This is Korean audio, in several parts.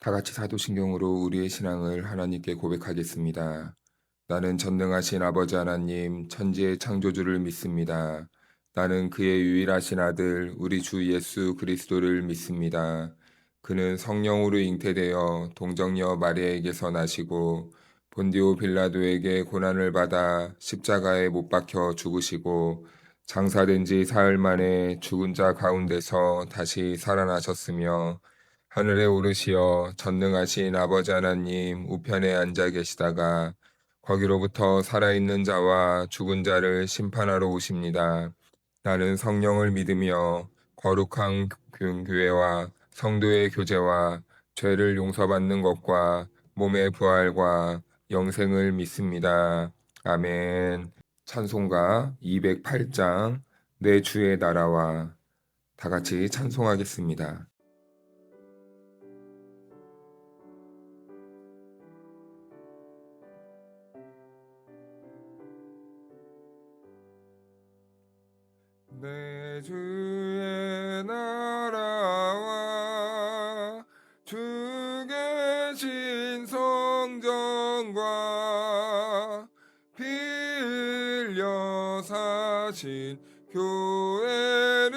다 같이 사도신경으로 우리의 신앙을 하나님께 고백하겠습니다. 나는 전능하신 아버지 하나님, 천지의 창조주를 믿습니다. 나는 그의 유일하신 아들, 우리 주 예수 그리스도를 믿습니다. 그는 성령으로 잉태되어 동정녀 마리아에게서 나시고 본디오 빌라도에게 고난을 받아 십자가에 못 박혀 죽으시고 장사된 지 사흘 만에 죽은 자 가운데서 다시 살아나셨으며 하늘에 오르시어 전능하신 아버지 하나님 우편에 앉아 계시다가 거기로부터 살아있는 자와 죽은 자를 심판하러 오십니다. 나는 성령을 믿으며 거룩한 교회와 성도의 교제와 죄를 용서받는 것과 몸의 부활과 영생을 믿습니다. 아멘. 찬송가 208장 내 주의 나라와 다 같이 찬송하겠습니다. 내 주의 나라와 주 계신 성전과 피 흘려 사신 교회를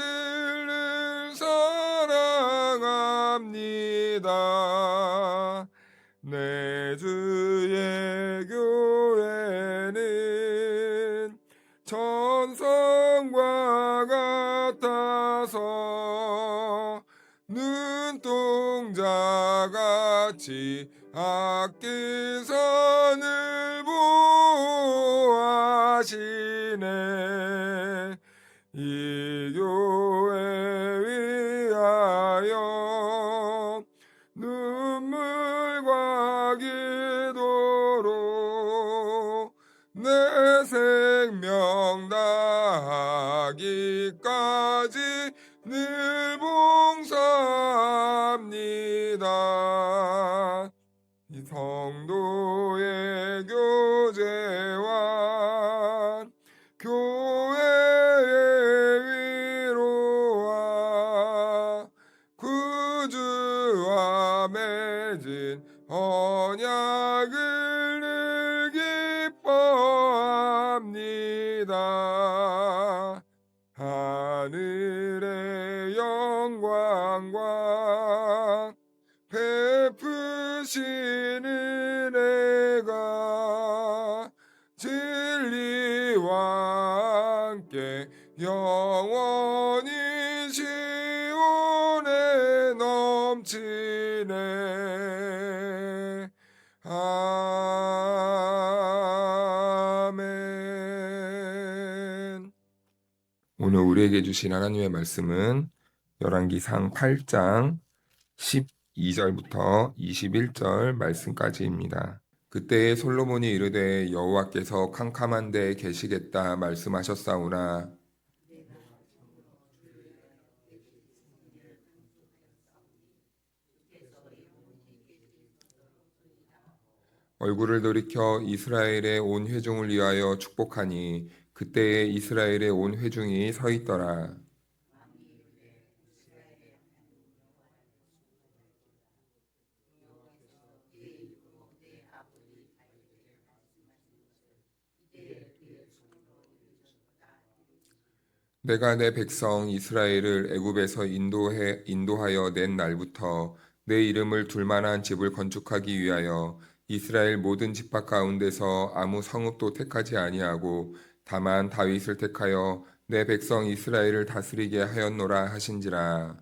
늘 사랑합니다. 내 주의 교회는 천성과 같아서 눈동자같이 아끼사 늘 보호하시네. 이 교회 위하여 눈물과 기도로 내 생명 다하기까지 늘 봉사합니다. 이 성도의 교제와 교회의 위로와 구주와 맺은 언약을 늘 기뻐합니다. 하늘의 영광과 베푸신 은혜가 진리와 함께 영원히 시온에 넘치네. 아멘. 오늘 우리에게 주신 하나님의 말씀은 열왕기상 8장 12절부터 21절 말씀까지입니다. 그때에 솔로몬이 이르되 여호와께서 캄캄한 데에 계시겠다 말씀하셨사오나 얼굴을 돌이켜 이스라엘의 온 회중을 위하여 축복하니 그때에 이스라엘의 온 회중이 서 있더라. 내가 내 백성 이스라엘을 애굽에서 인도하여 낸 날부터 내 이름을 둘 만한 집을 건축하기 위하여 이스라엘 모든 지파 가운데서 아무 성읍도 택하지 아니하고 다만 다윗을 택하여 내 백성 이스라엘을 다스리게 하였노라 하신지라.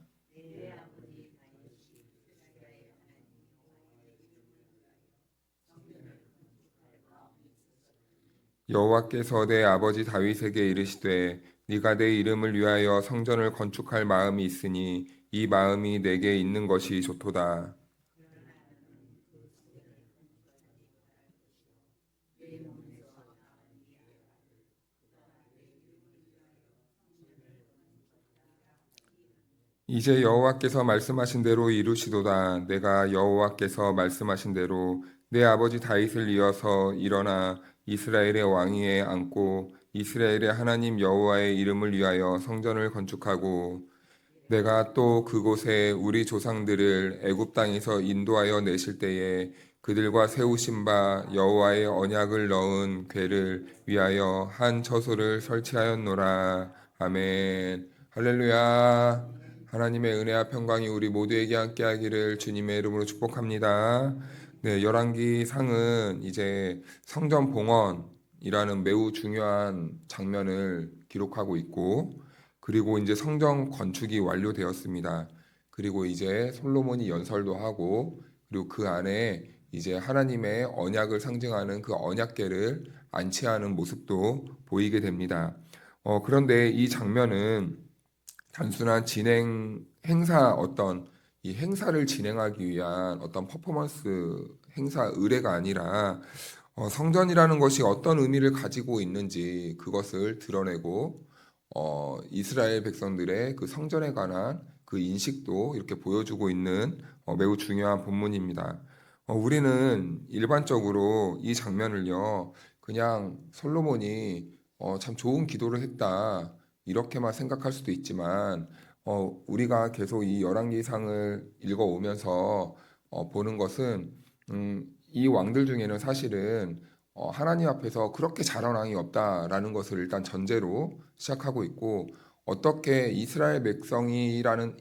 여호와께서 내 아버지 다윗에게 이르시되 네가 내 이름을 위하여 성전을 건축할 마음이 있으니 이 마음이 내게 있는 것이 좋도다. 이제 여호와께서 말씀하신 대로 이루시도다. 내가 여호와께서 말씀하신 대로 내 아버지 다윗을 이어서 일어나 이스라엘의 왕위에 앉고 이스라엘의 하나님 여호와의 이름을 위하여 성전을 건축하고 내가 또 그곳에 우리 조상들을 애굽 땅에서 인도하여 내실 때에 그들과 세우신 바 여호와의 언약을 넣은 궤를 위하여 한 처소를 설치하였노라. 아멘. 할렐루야. 하나님의 은혜와 평강이 우리 모두에게 함께하기를 주님의 이름으로 축복합니다. 네, 열왕기 상은 이제 성전 봉헌이라는 매우 중요한 장면을 기록하고 있고, 그리고 이제 성전 건축이 완료되었습니다. 그리고 이제 솔로몬이 연설도 하고, 그리고 그 안에 이제 하나님의 언약을 상징하는 그 언약궤를 안치하는 모습도 보이게 됩니다. 그런데 이 장면은 단순한 진행 행사 어떤 이 행사를 진행하기 위한 어떤 퍼포먼스 행사 의례가 아니라 성전이라는 것이 어떤 의미를 가지고 있는지 그것을 드러내고 이스라엘 백성들의 그 성전에 관한 그 인식도 이렇게 보여주고 있는 매우 중요한 본문입니다. 우리는 일반적으로 이 장면을요, 그냥 솔로몬이 참 좋은 기도를 했다 이렇게만 생각할 수도 있지만 우리가 계속 이 열왕기상을 읽어오면서 보는 것은 이 왕들 중에는 사실은 하나님 앞에서 그렇게 잘한 왕이 없다라는 것을 일단 전제로 시작하고 있고, 어떻게 이스라엘이란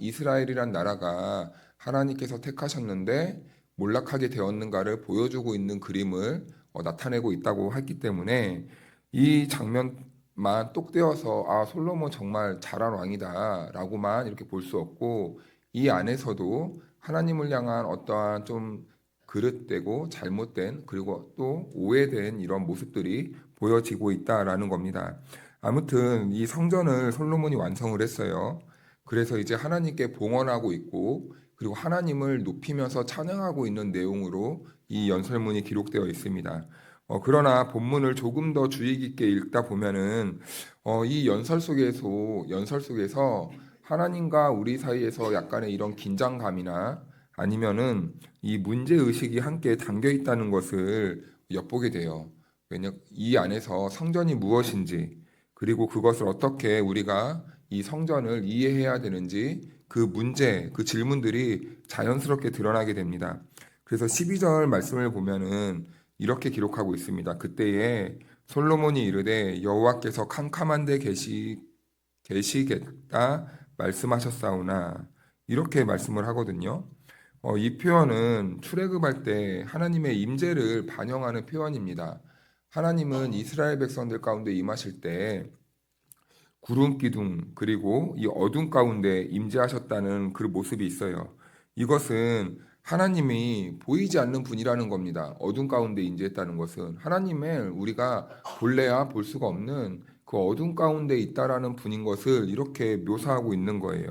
나라가 하나님께서 택하셨는데 몰락하게 되었는가를 보여주고 있는 그림을 나타내고 있다고 했기 때문에 이 장면만 똑 떼어서 아 솔로몬 정말 잘한 왕이다라고만 이렇게 볼 수 없고, 이 안에서도 하나님을 향한 어떠한 좀 그릇되고 잘못된 그리고 또 오해된 이런 모습들이 보여지고 있다라는 겁니다. 아무튼 이 성전을 솔로몬이 완성을 했어요. 그래서 이제 하나님께 봉헌하고 있고, 그리고 하나님을 높이면서 찬양하고 있는 내용으로 이 연설문이 기록되어 있습니다. 그러나 본문을 조금 더 주의 깊게 읽다 보면은 이 연설 속에서 하나님과 우리 사이에서 약간의 이런 긴장감이나 아니면은 이 문제 의식이 함께 담겨 있다는 것을 엿보게 돼요. 왜냐 이 안에서 성전이 무엇인지, 그리고 그것을 어떻게 우리가 이 성전을 이해해야 되는지 그 문제, 그 질문들이 자연스럽게 드러나게 됩니다. 그래서 12절 말씀을 보면은 이렇게 기록하고 있습니다. 그때에 솔로몬이 이르되 여호와께서 캄캄한 데 계시겠다 말씀하셨사오나, 이렇게 말씀을 하거든요. 이 표현은 출애굽할 때 하나님의 임재를 반영하는 표현입니다. 하나님은 이스라엘 백성들 가운데 임하실 때 구름 기둥 그리고 이 어둠 가운데 임재하셨다는 그 모습이 있어요. 이것은 하나님이 보이지 않는 분이라는 겁니다. 어둠 가운데 임재했다는 것은 하나님을 우리가 볼래야 볼 수가 없는 그 어둠 가운데 있다라는 분인 것을 이렇게 묘사하고 있는 거예요.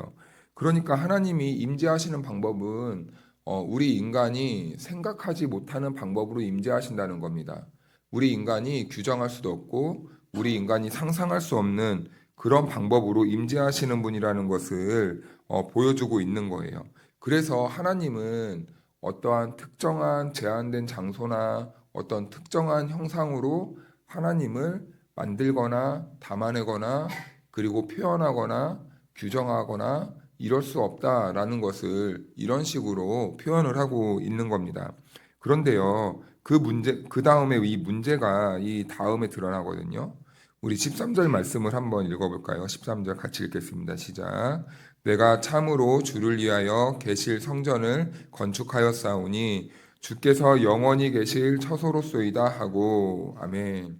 그러니까 하나님이 임재하시는 방법은 우리 인간이 생각하지 못하는 방법으로 임재하신다는 겁니다. 우리 인간이 규정할 수도 없고 우리 인간이 상상할 수 없는 그런 방법으로 임재하시는 분이라는 것을 보여주고 있는 거예요. 그래서 하나님은 어떠한 특정한 제한된 장소나 어떤 특정한 형상으로 하나님을 만들거나 담아내거나 그리고 표현하거나 규정하거나 이럴 수 없다라는 것을 이런 식으로 표현을 하고 있는 겁니다. 그런데요, 그 다음에 이 문제가 이 다음에 드러나거든요. 우리 13절 말씀을 한번 읽어볼까요? 13절 같이 읽겠습니다. 시작. 내가 참으로 주를 위하여 계실 성전을 건축하였사오니 주께서 영원히 계실 처소로소이다 하고. 아멘.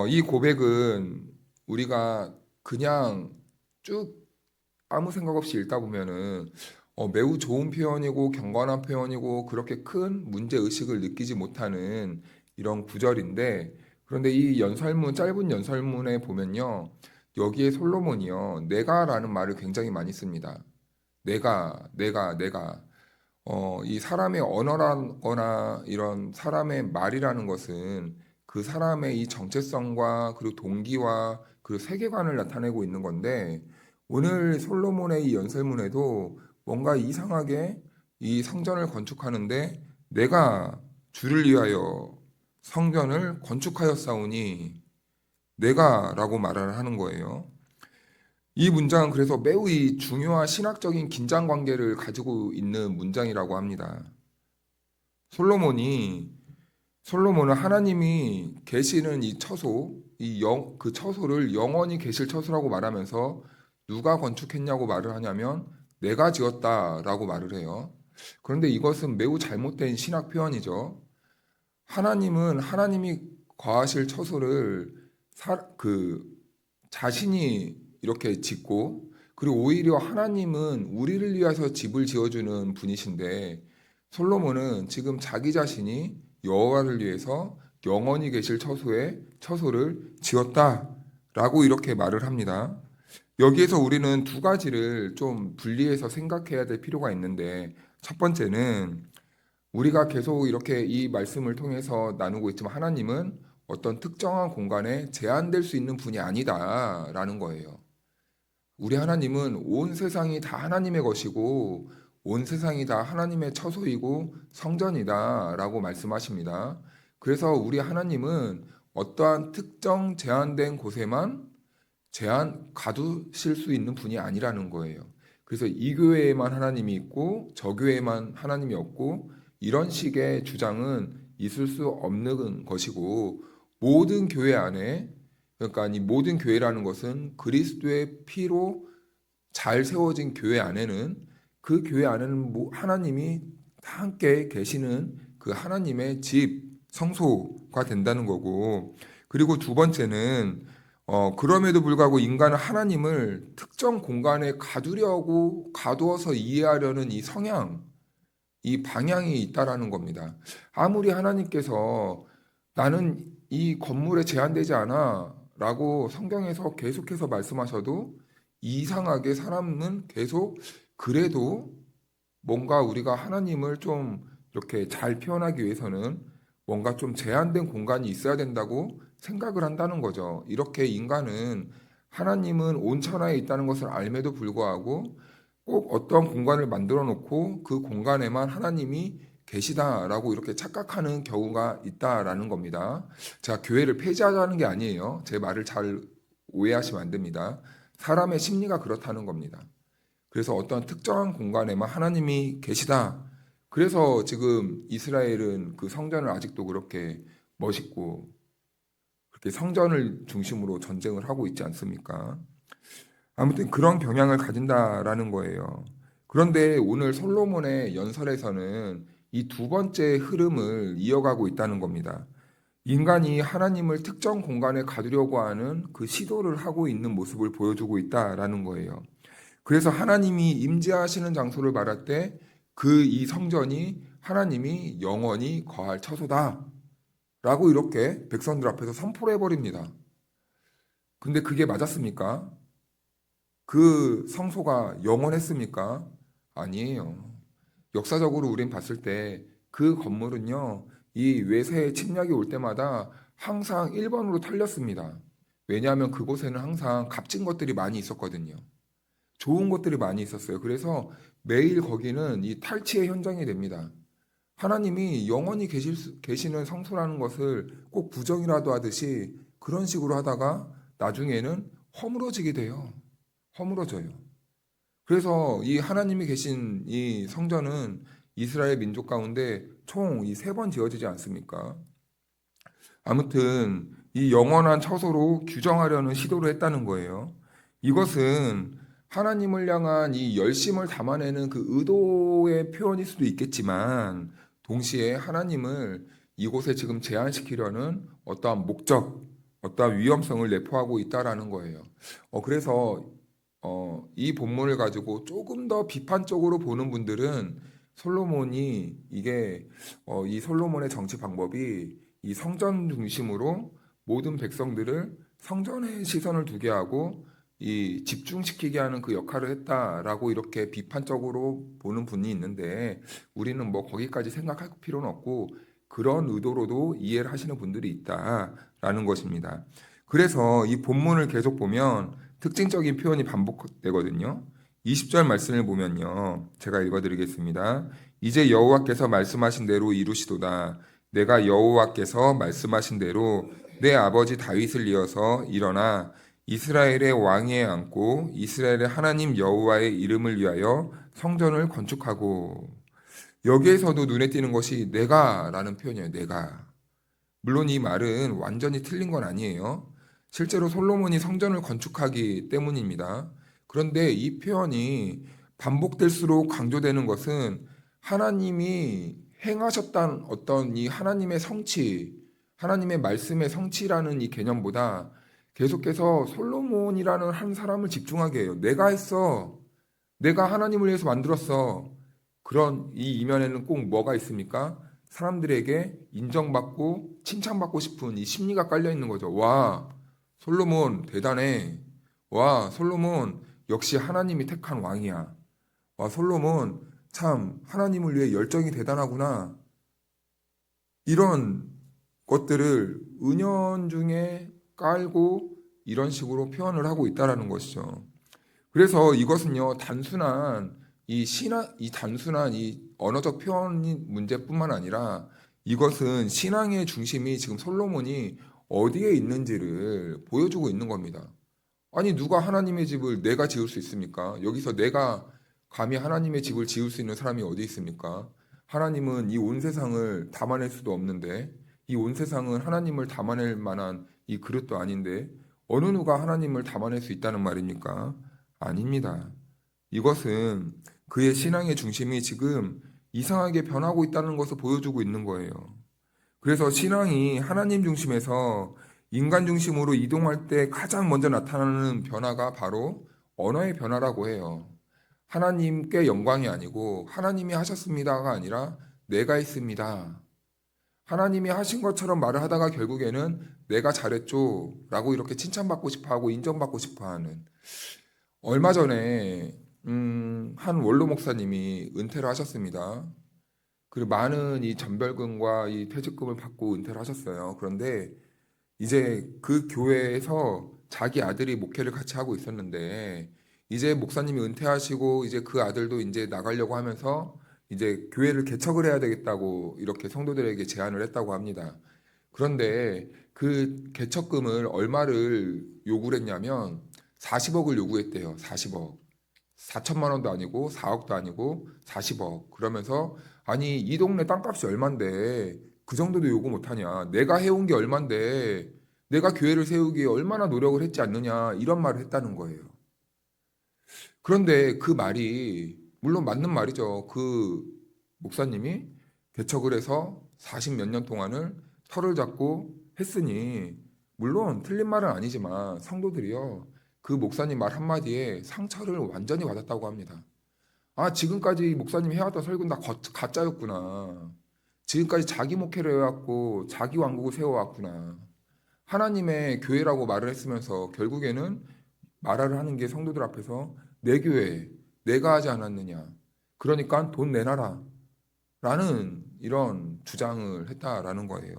이 고백은 우리가 그냥 쭉 아무 생각 없이 읽다 보면은 매우 좋은 표현이고 경건한 표현이고 그렇게 큰 문제 의식을 느끼지 못하는 이런 구절인데, 그런데 이 짧은 연설문에 보면요, 여기에 솔로몬이요 내가라는 말을 굉장히 많이 씁니다. 내가. 이 사람의 언어라거나 이런 사람의 말이라는 것은 그 사람의 이 정체성과 그리고 동기와 그 세계관을 나타내고 있는 건데, 오늘 솔로몬의 이 연설문에도 뭔가 이상하게 이 성전을 건축하는데 내가 주를 위하여 성전을 건축하였사오니 내가라고 말을 하는 거예요. 이 문장은 그래서 매우 이 중요한 신학적인 긴장 관계를 가지고 있는 문장이라고 합니다. 솔로몬이 솔로몬은 하나님이 계시는 이 처소, 그 처소를 영원히 계실 처소라고 말하면서 누가 건축했냐고 말을 하냐면 내가 지었다라고 말을 해요. 그런데 이것은 매우 잘못된 신학 표현이죠. 하나님은 하나님이 거하실 처소를 그 자신이 이렇게 짓고, 그리고 오히려 하나님은 우리를 위해서 집을 지어주는 분이신데 솔로몬은 지금 자기 자신이 여호와를 위해서 영원히 계실 처소를 지었다라고 이렇게 말을 합니다. 여기에서 우리는 두 가지를 좀 분리해서 생각해야 될 필요가 있는데, 첫 번째는 우리가 계속 이렇게 이 말씀을 통해서 나누고 있지만 하나님은 어떤 특정한 공간에 제한될 수 있는 분이 아니다라는 거예요. 우리 하나님은 온 세상이 다 하나님의 것이고 온 세상이 다 하나님의 처소이고 성전이다라고 말씀하십니다. 그래서 우리 하나님은 어떠한 특정 제한된 곳에만 가두실 수 있는 분이 아니라는 거예요. 그래서 이 교회에만 하나님이 있고 저 교회에만 하나님이 없고 이런 식의 주장은 있을 수 없는 것이고, 모든 교회 안에, 그러니까 이 모든 교회라는 것은 그리스도의 피로 잘 세워진 교회 안에는, 그 교회 안에는 하나님이 다 함께 계시는 그 하나님의 집, 성소가 된다는 거고, 그리고 두 번째는 그럼에도 불구하고 인간은 하나님을 특정 공간에 가두어서 이해하려는 이 성향, 이 방향이 있다라는 겁니다. 아무리 하나님께서 나는 이 건물에 제한되지 않아 라고 성경에서 계속해서 말씀하셔도 이상하게 사람은 계속 그래도 뭔가 우리가 하나님을 좀 이렇게 잘 표현하기 위해서는 뭔가 좀 제한된 공간이 있어야 된다고 생각을 한다는 거죠. 이렇게 인간은 하나님은 온 천하에 있다는 것을 알매도 불구하고 꼭 어떤 공간을 만들어 놓고 그 공간에만 하나님이 계시다라고 이렇게 착각하는 경우가 있다라는 겁니다. 자, 교회를 폐지하자는 게 아니에요. 제 말을 잘 오해하시면 안 됩니다. 사람의 심리가 그렇다는 겁니다. 그래서 어떤 특정한 공간에만 하나님이 계시다. 그래서 지금 이스라엘은 그 성전을 아직도 그렇게 멋있고 그렇게 성전을 중심으로 전쟁을 하고 있지 않습니까? 아무튼 그런 경향을 가진다라는 거예요. 그런데 오늘 솔로몬의 연설에서는 이 두 번째 흐름을 이어가고 있다는 겁니다. 인간이 하나님을 특정 공간에 가두려고 하는 그 시도를 하고 있는 모습을 보여주고 있다라는 거예요. 그래서 하나님이 임재하시는 장소를 말할 때 그 이 성전이 하나님이 영원히 거할 처소다라고 이렇게 백성들 앞에서 선포를 해버립니다. 근데 그게 맞았습니까? 그 성소가 영원했습니까? 아니에요. 역사적으로 우린 봤을 때 그 건물은요, 이 외세의 침략이 올 때마다 항상 1번으로 털렸습니다. 왜냐하면 그곳에는 항상 값진 것들이 많이 있었거든요. 좋은 것들이 많이 있었어요. 그래서 매일 거기는 이 탈취의 현장이 됩니다. 하나님이 영원히 계시는 성소라는 것을 꼭 부정이라도 하듯이 그런 식으로 하다가 나중에는 허물어지게 돼요. 허물어져요. 그래서 이 하나님이 계신 이 성전은 이스라엘 민족 가운데 총 이 세 번 지어지지 않습니까? 아무튼 이 영원한 처소로 규정하려는 시도를 했다는 거예요. 이것은 하나님을 향한 이 열심을 담아내는 그 의도의 표현일 수도 있겠지만, 동시에 하나님을 이곳에 지금 제한시키려는 어떠한 목적, 어떠한 위험성을 내포하고 있다라는 거예요. 그래서 이 본문을 가지고 조금 더 비판적으로 보는 분들은 솔로몬이 이 솔로몬의 정치 방법이 이 성전 중심으로 모든 백성들을 성전에 시선을 두게 하고 이 집중시키게 하는 그 역할을 했다라고 이렇게 비판적으로 보는 분이 있는데, 우리는 뭐 거기까지 생각할 필요는 없고 그런 의도로도 이해를 하시는 분들이 있다라는 것입니다. 그래서 이 본문을 계속 보면 특징적인 표현이 반복되거든요. 20절 말씀을 보면요. 제가 읽어드리겠습니다. 이제 여호와께서 말씀하신 대로 이루시도다. 내가 여호와께서 말씀하신 대로 내 아버지 다윗을 이어서 일어나 이스라엘의 왕위에 앉고 이스라엘의 하나님 여호와의 이름을 위하여 성전을 건축하고. 여기에서도 눈에 띄는 것이 내가라는 표현이에요. 내가. 물론 이 말은 완전히 틀린 건 아니에요. 실제로 솔로몬이 성전을 건축하기 때문입니다. 그런데 이 표현이 반복될수록 강조되는 것은 하나님이 행하셨던 어떤 이 하나님의 성취, 하나님의 말씀의 성취라는 이 개념보다 계속해서 솔로몬이라는 한 사람을 집중하게 해요. 내가 했어. 내가 하나님을 위해서 만들었어. 그런 이 이면에는 꼭 뭐가 있습니까? 사람들에게 인정받고 칭찬받고 싶은 이 심리가 깔려 있는 거죠. 와, 솔로몬 대단해. 와, 솔로몬 역시 하나님이 택한 왕이야. 와, 솔로몬 참 하나님을 위해 열정이 대단하구나. 이런 것들을 은연중에 깔고 이런 식으로 표현을 하고 있다라는 것이죠. 그래서 이것은요, 단순한 이 언어적 표현 문제뿐만 아니라 이것은 신앙의 중심이 지금 솔로몬이 어디에 있는지를 보여주고 있는 겁니다. 아니, 누가 하나님의 집을 내가 지을 수 있습니까? 여기서 내가 감히 하나님의 집을 지을 수 있는 사람이 어디 있습니까? 하나님은 이 온 세상을 담아낼 수도 없는데, 이 온 세상은 하나님을 담아낼 만한 이 그릇도 아닌데, 어느 누가 하나님을 담아낼 수 있다는 말입니까? 아닙니다. 이것은 그의 신앙의 중심이 지금 이상하게 변하고 있다는 것을 보여주고 있는 거예요. 그래서 신앙이 하나님 중심에서 인간 중심으로 이동할 때 가장 먼저 나타나는 변화가 바로 언어의 변화라고 해요. 하나님께 영광이 아니고 하나님이 하셨습니다가 아니라 내가 했습니다. 하나님이 하신 것처럼 말을 하다가 결국에는 내가 잘했죠 라고 이렇게 칭찬받고 싶어하고 인정받고 싶어하는. 얼마 전에 한 원로 목사님이 은퇴를 하셨습니다. 그리고 많은 이 전별금과 이 퇴직금을 받고 은퇴를 하셨어요. 그런데 이제 그 교회에서 자기 아들이 목회를 같이 하고 있었는데 이제 목사님이 은퇴하시고 이제 그 아들도 이제 나가려고 하면서 이제 교회를 개척을 해야 되겠다고 이렇게 성도들에게 제안을 했다고 합니다. 그런데 그 개척금을 얼마를 요구를 했냐면 40억을 요구했대요. 40억. 4천만 원도 아니고 4억도 아니고 40억. 그러면서 아니 이 동네 땅값이 얼만데 그 정도도 요구 못하냐. 내가 해온 게 얼만데 내가 교회를 세우기에 얼마나 노력을 했지 않느냐. 이런 말을 했다는 거예요. 그런데 그 말이 물론 맞는 말이죠. 그 목사님이 개척을 해서 40 몇 년 동안을 터를 잡고 했으니 물론 틀린 말은 아니지만 성도들이요. 그 목사님 말 한마디에 상처를 완전히 받았다고 합니다. 아, 지금까지 목사님이 해왔던 설교는 다 가짜였구나. 지금까지 자기 목회를 해왔고 자기 왕국을 세워왔구나. 하나님의 교회라고 말을 했으면서 결국에는 말을 하는 게 성도들 앞에서 내 교회, 내가 하지 않았느냐. 그러니까 돈 내놔라. 라는 이런 주장을 했다라는 거예요.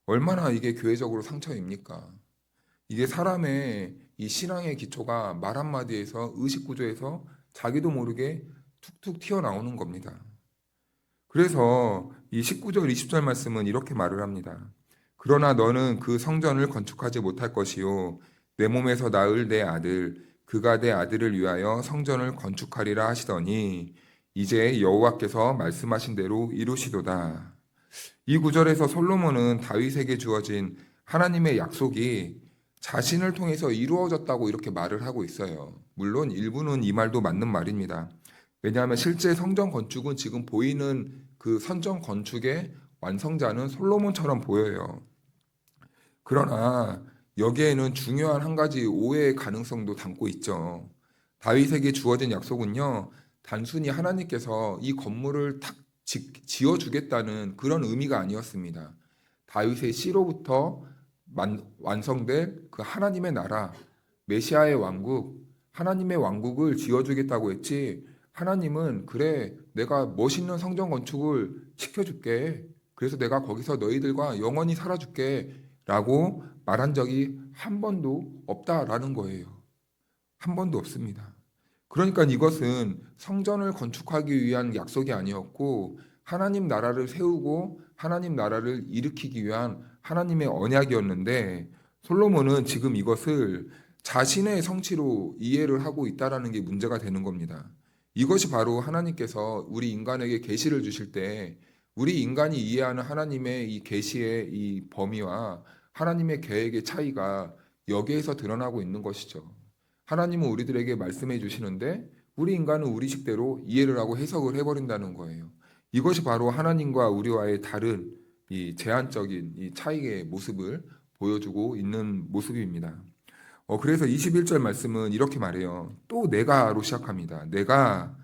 얼마나 이게 교회적으로 상처입니까? 이게 사람의 이 신앙의 기초가 말 한마디에서 의식구조에서 자기도 모르게 툭툭 튀어나오는 겁니다. 그래서 이 19절, 20절 말씀은 이렇게 말을 합니다. 그러나 너는 그 성전을 건축하지 못할 것이요. 내 몸에서 낳을 내 아들, 그가 내 아들을 위하여 성전을 건축하리라 하시더니 이제 여호와께서 말씀하신 대로 이루시도다. 이 구절에서 솔로몬은 다윗에게 주어진 하나님의 약속이 자신을 통해서 이루어졌다고 이렇게 말을 하고 있어요. 물론 일부는 이 말도 맞는 말입니다. 왜냐하면 실제 성전 건축은 지금 보이는 그 성전 건축의 완성자는 솔로몬처럼 보여요. 그러나 여기에는 중요한 한 가지 오해의 가능성도 담고 있죠. 다윗에게 주어진 약속은요, 단순히 하나님께서 이 건물을 탁 지어주겠다는 그런 의미가 아니었습니다. 다윗의 씨로부터 완성될 그 하나님의 나라, 메시아의 왕국, 하나님의 왕국을 지어주겠다고 했지, 하나님은 그래, 내가 멋있는 성전 건축을 시켜줄게. 그래서 내가 거기서 너희들과 영원히 살아줄게. 라고 말한 적이 한 번도 없다라는 거예요. 한 번도 없습니다. 그러니까 이것은 성전을 건축하기 위한 약속이 아니었고 하나님 나라를 세우고 하나님 나라를 일으키기 위한 하나님의 언약이었는데 솔로몬은 지금 이것을 자신의 성취로 이해를 하고 있다라는 게 문제가 되는 겁니다. 이것이 바로 하나님께서 우리 인간에게 계시를 주실 때 우리 인간이 이해하는 하나님의 이 계시의 이 범위와 하나님의 계획의 차이가 여기에서 드러나고 있는 것이죠. 하나님은 우리들에게 말씀해 주시는데 우리 인간은 우리식대로 이해를 하고 해석을 해버린다는 거예요. 이것이 바로 하나님과 우리와의 다른 이 제한적인 이 차이의 모습을 보여주고 있는 모습입니다. 그래서 21절 말씀은 이렇게 말해요. 또 내가로 시작합니다. 내가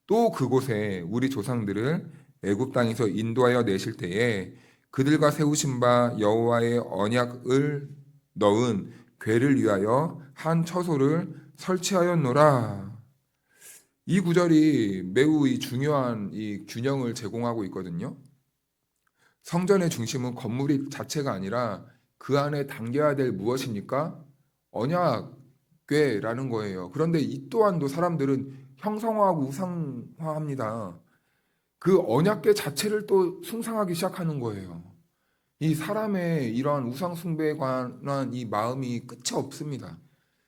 또 그곳에 우리 조상들을 애굽 땅에서 인도하여 내실 때에 그들과 세우신 바 여호와의 언약을 넣은 궤를 위하여 한 처소를 설치하였노라. 이 구절이 매우 중요한 이 균형을 제공하고 있거든요. 성전의 중심은 건물이 자체가 아니라 그 안에 담겨야 될 무엇입니까? 언약궤라는 거예요. 그런데 이 또한도 사람들은 형상화하고 우상화합니다. 그 언약궤 자체를 또 숭상하기 시작하는 거예요. 이 사람의 이러한 우상 숭배에 관한 이 마음이 끝이 없습니다.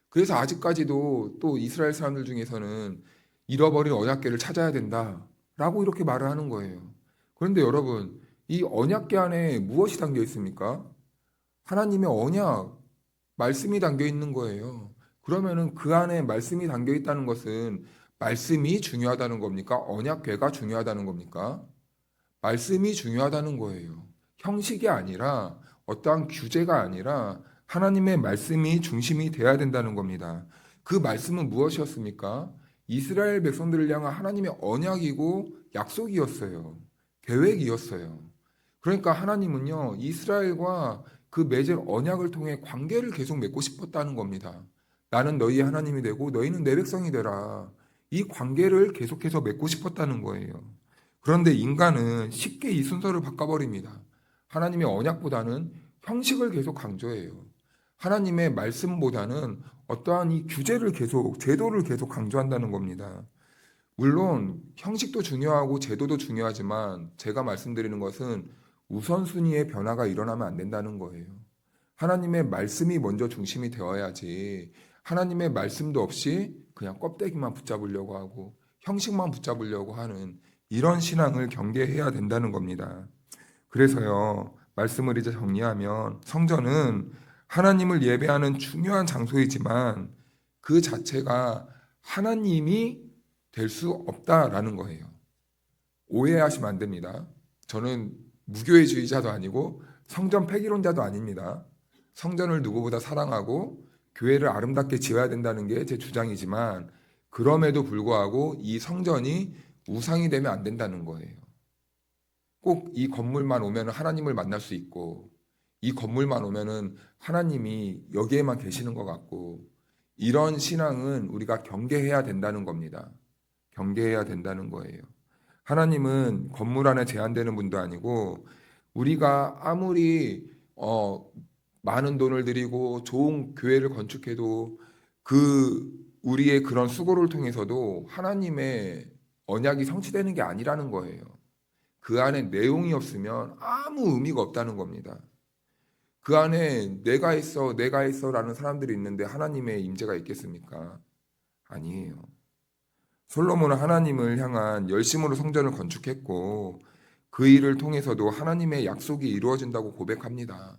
그래서 아직까지도 또 이스라엘 사람들 중에서는 잃어버린 언약궤를 찾아야 된다라고 이렇게 말을 하는 거예요. 그런데 여러분, 이 언약궤 안에 무엇이 담겨 있습니까? 하나님의 언약, 말씀이 담겨 있는 거예요. 그러면은 그 안에 말씀이 담겨 있다는 것은 말씀이 중요하다는 겁니까? 언약궤가 중요하다는 겁니까? 말씀이 중요하다는 거예요. 형식이 아니라 어떠한 규제가 아니라 하나님의 말씀이 중심이 돼야 된다는 겁니다. 그 말씀은 무엇이었습니까? 이스라엘 백성들을 향한 하나님의 언약이고 약속이었어요. 계획이었어요. 그러니까 하나님은요, 이스라엘과 그 맺은 언약을 통해 관계를 계속 맺고 싶었다는 겁니다. 나는 너희의 하나님이 되고 너희는 내 백성이 되라. 이 관계를 계속해서 맺고 싶었다는 거예요. 그런데 인간은 쉽게 이 순서를 바꿔버립니다. 하나님의 언약보다는 형식을 계속 강조해요. 하나님의 말씀보다는 어떠한 이 규제를 계속, 제도를 계속 강조한다는 겁니다. 물론 형식도 중요하고 제도도 중요하지만 제가 말씀드리는 것은 우선순위의 변화가 일어나면 안 된다는 거예요. 하나님의 말씀이 먼저 중심이 되어야지 하나님의 말씀도 없이 그냥 껍데기만 붙잡으려고 하고 형식만 붙잡으려고 하는 이런 신앙을 경계해야 된다는 겁니다. 그래서요, 말씀을 이제 정리하면 성전은 하나님을 예배하는 중요한 장소이지만 그 자체가 하나님이 될 수 없다라는 거예요. 오해하시면 안 됩니다. 저는 무교회주의자도 아니고 성전 폐기론자도 아닙니다. 성전을 누구보다 사랑하고 교회를 아름답게 지어야 된다는 게 제 주장이지만 그럼에도 불구하고 이 성전이 우상이 되면 안 된다는 거예요. 꼭 이 건물만 오면 하나님을 만날 수 있고 이 건물만 오면은 하나님이 여기에만 계시는 것 같고 이런 신앙은 우리가 경계해야 된다는 겁니다. 경계해야 된다는 거예요. 하나님은 건물 안에 제한되는 분도 아니고 우리가 아무리 많은 돈을 들이고 좋은 교회를 건축해도 그 우리의 그런 수고를 통해서도 하나님의 언약이 성취되는 게 아니라는 거예요. 그 안에 내용이 없으면 아무 의미가 없다는 겁니다. 그 안에 내가 있어라는 사람들이 있는데 하나님의 임재가 있겠습니까? 아니에요. 솔로몬은 하나님을 향한 열심으로 성전을 건축했고 그 일을 통해서도 하나님의 약속이 이루어진다고 고백합니다.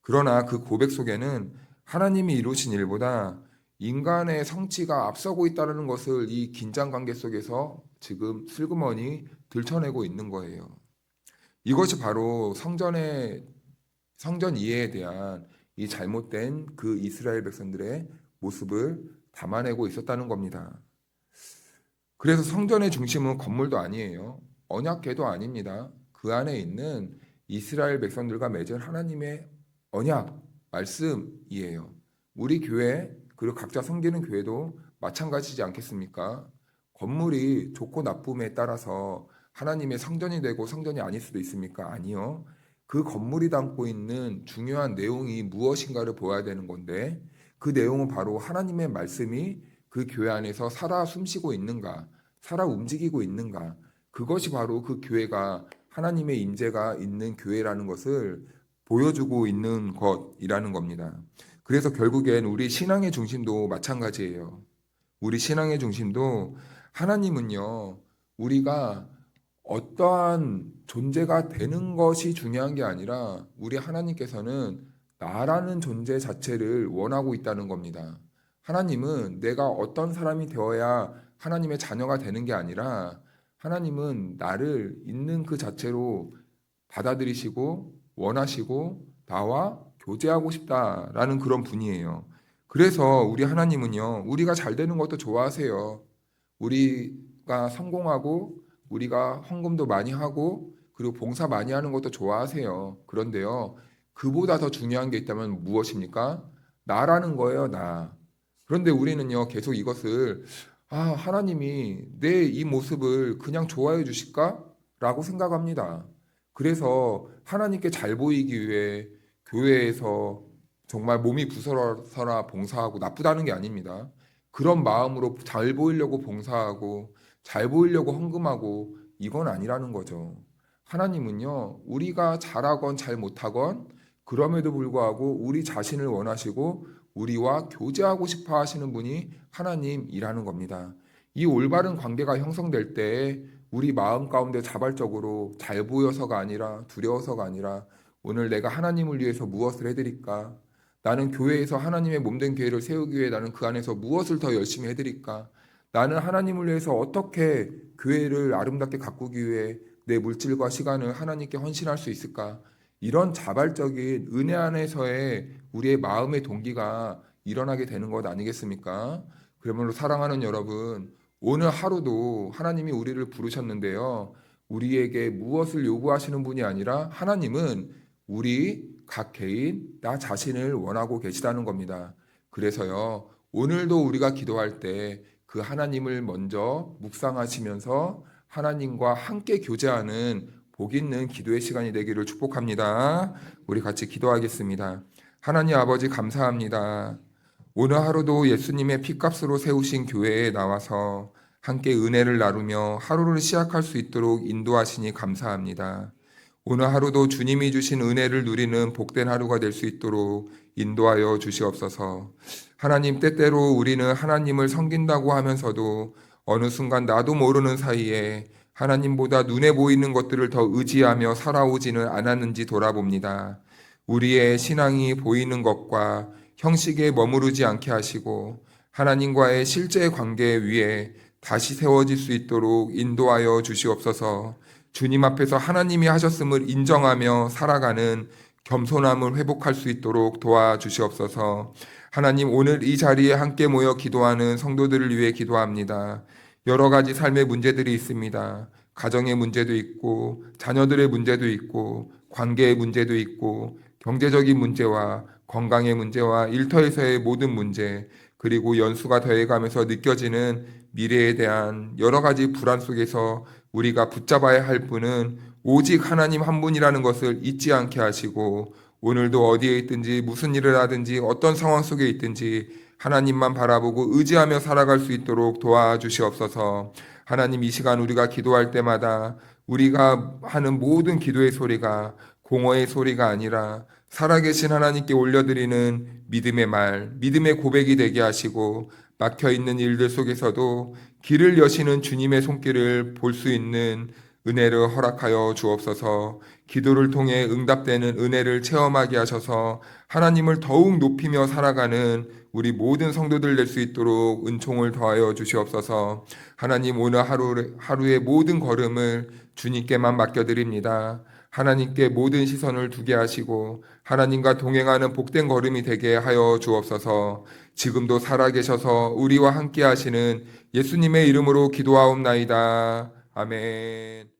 그러나 그 고백 속에는 하나님이 이루신 일보다 인간의 성취가 앞서고 있다는 것을 이 긴장 관계 속에서 지금 슬그머니 들춰내고 있는 거예요. 이것이 바로 성전 이해에 대한 이 잘못된 그 이스라엘 백성들의 모습을 담아내고 있었다는 겁니다. 그래서 성전의 중심은 건물도 아니에요. 언약궤도 아닙니다. 그 안에 있는 이스라엘 백성들과 맺은 하나님의 언약, 말씀이에요. 우리 교회, 그리고 각자 섬기는 교회도 마찬가지지 않겠습니까? 건물이 좋고 나쁨에 따라서 하나님의 성전이 되고 성전이 아닐 수도 있습니까? 아니요. 그 건물이 담고 있는 중요한 내용이 무엇인가를 보아야 되는 건데 그 내용은 바로 하나님의 말씀이 그 교회 안에서 살아 숨쉬고 있는가, 살아 움직이고 있는가. 그것이 바로 그 교회가 하나님의 임재가 있는 교회라는 것을 보여주고 있는 것이라는 겁니다. 그래서 결국엔 우리 신앙의 중심도 마찬가지예요. 우리 신앙의 중심도 하나님은요, 우리가 어떠한 존재가 되는 것이 중요한 게 아니라 우리 하나님께서는 나라는 존재 자체를 원하고 있다는 겁니다. 하나님은 내가 어떤 사람이 되어야 하나님의 자녀가 되는 게 아니라 하나님은 나를 있는 그 자체로 받아들이시고 원하시고 나와 교제하고 싶다라는 그런 분이에요. 그래서 우리 하나님은요, 우리가 잘 되는 것도 좋아하세요. 우리가 성공하고 우리가 헌금도 많이 하고 그리고 봉사 많이 하는 것도 좋아하세요. 그런데요, 그보다 더 중요한 게 있다면 무엇입니까? 나라는 거예요, 나. 그런데 우리는요, 계속 이것을 하나님이 내 이 모습을 그냥 좋아해 주실까? 라고 생각합니다. 그래서 하나님께 잘 보이기 위해 교회에서 정말 몸이 부서서나 봉사하고 나쁘다는 게 아닙니다. 그런 마음으로 잘 보이려고 봉사하고 잘 보이려고 헌금하고 이건 아니라는 거죠. 하나님은요, 우리가 잘하건 잘 못하건 그럼에도 불구하고 우리 자신을 원하시고 우리와 교제하고 싶어 하시는 분이 하나님이라는 겁니다. 이 올바른 관계가 형성될 때 우리 마음 가운데 자발적으로 잘 보여서가 아니라 두려워서가 아니라 오늘 내가 하나님을 위해서 무엇을 해드릴까? 나는 교회에서 하나님의 몸된 교회를 세우기 위해 나는 그 안에서 무엇을 더 열심히 해드릴까? 나는 하나님을 위해서 어떻게 교회를 아름답게 가꾸기 위해 내 물질과 시간을 하나님께 헌신할 수 있을까? 이런 자발적인 은혜 안에서의 우리의 마음의 동기가 일어나게 되는 것 아니겠습니까? 그러므로 사랑하는 여러분, 오늘 하루도 하나님이 우리를 부르셨는데요. 우리에게 무엇을 요구하시는 분이 아니라 하나님은 우리 각 개인 나 자신을 원하고 계시다는 겁니다. 그래서요, 오늘도 우리가 기도할 때 그 하나님을 먼저 묵상하시면서 하나님과 함께 교제하는 복 있는 기도의 시간이 되기를 축복합니다. 우리 같이 기도하겠습니다. 하나님 아버지 감사합니다. 오늘 하루도 예수님의 피값으로 세우신 교회에 나와서 함께 은혜를 나누며 하루를 시작할 수 있도록 인도하시니 감사합니다. 오늘 하루도 주님이 주신 은혜를 누리는 복된 하루가 될 수 있도록 인도하여 주시옵소서. 하나님, 때때로 우리는 하나님을 섬긴다고 하면서도 어느 순간 나도 모르는 사이에 하나님보다 눈에 보이는 것들을 더 의지하며 살아오지는 않았는지 돌아봅니다. 우리의 신앙이 보이는 것과 형식에 머무르지 않게 하시고 하나님과의 실제 관계 위에 다시 세워질 수 있도록 인도하여 주시옵소서. 주님 앞에서 하나님이 하셨음을 인정하며 살아가는 겸손함을 회복할 수 있도록 도와주시옵소서. 하나님, 오늘 이 자리에 함께 모여 기도하는 성도들을 위해 기도합니다. 여러 가지 삶의 문제들이 있습니다. 가정의 문제도 있고 자녀들의 문제도 있고 관계의 문제도 있고 경제적인 문제와 건강의 문제와 일터에서의 모든 문제, 그리고 연수가 더해가면서 느껴지는 미래에 대한 여러 가지 불안 속에서 우리가 붙잡아야 할 분은 오직 하나님 한 분이라는 것을 잊지 않게 하시고 오늘도 어디에 있든지 무슨 일을 하든지 어떤 상황 속에 있든지 하나님만 바라보고 의지하며 살아갈 수 있도록 도와주시옵소서. 하나님, 이 시간 우리가 기도할 때마다 우리가 하는 모든 기도의 소리가 공허의 소리가 아니라 살아계신 하나님께 올려드리는 믿음의 말, 믿음의 고백이 되게 하시고 막혀있는 일들 속에서도 길을 여시는 주님의 손길을 볼 수 있는 은혜를 허락하여 주옵소서. 기도를 통해 응답되는 은혜를 체험하게 하셔서 하나님을 더욱 높이며 살아가는 우리 모든 성도들 될 수 있도록 은총을 더하여 주시옵소서. 하나님, 오늘 하루의 모든 걸음을 주님께만 맡겨드립니다. 하나님께 모든 시선을 두게 하시고 하나님과 동행하는 복된 걸음이 되게 하여 주옵소서. 지금도 살아계셔서 우리와 함께 하시는 예수님의 이름으로 기도하옵나이다. 아멘.